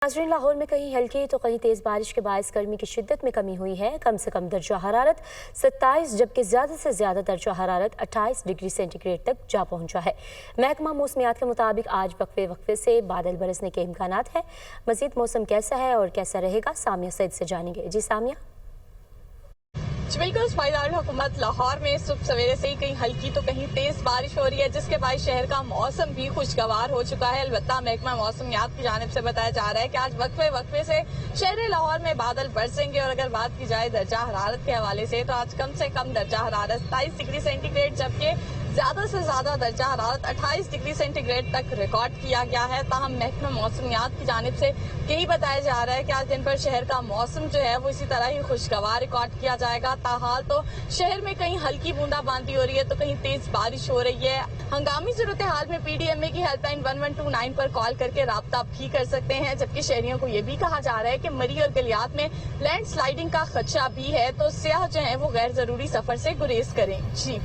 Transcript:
नाज़रीन, लाहौर में कहीं हल्की तो कहीं तेज़ बारिश के बायस गर्मी की शिद्दत में कमी हुई है। कम से कम दर्जा हरारत 27 जबकि ज़्यादा से ज़्यादा दर्जा हरारत 28 डिग्री सेंटीग्रेड तक जा पहुंचा है। महकमा मौसमियात के मुताबिक आज वक्फे वक्फे से बादल बरसने के इम्कानात हैं। मज़ीद मौसम कैसा है और कैसा रहेगा, सामिया सईद से जानेंगे। जी सामिया। बिल्कुल, दारुल हुकूमत लाहौर में सुबह सवेरे से ही कहीं हल्की तो कहीं तेज बारिश हो रही है, जिसके बाद शहर का मौसम भी खुशगवार हो चुका है। अलबत्ता महकमा मौसमियात की जानिब से बताया जा रहा है कि आज वक्फे वक्फे से शहर लाहौर में बादल बरसेंगे। और अगर बात की जाए दर्जा हरारत के हवाले से तो आज कम से कम दर्जा हरारत 27 डिग्री सेंटीग्रेड जबकि ज्यादा से ज्यादा दर्जा हरारत 28 डिग्री सेंटीग्रेड तक रिकॉर्ड किया गया है। ताहम महकमा मौसमियात की जानिब से यही बताया जा रहा है कि आज दिन भर शहर का मौसम जो है वो इसी तरह ही खुशगवार रिकॉर्ड किया जाएगा। ताहाल तो शहर में कहीं हल्की बूंदाबांदी हो रही है तो कहीं तेज बारिश हो रही है। हंगामी सूरत हाल में PDMA की हेल्पलाइन 1129 पर कॉल करके राब्ता भी कर सकते हैं। जबकि शहरियों को ये भी कहा जा रहा है कि मरी और गलियात में लैंड स्लाइडिंग का खदशा भी है, तो सियाह जो है वो गैर जरूरी सफर से गुरेज करें। जी।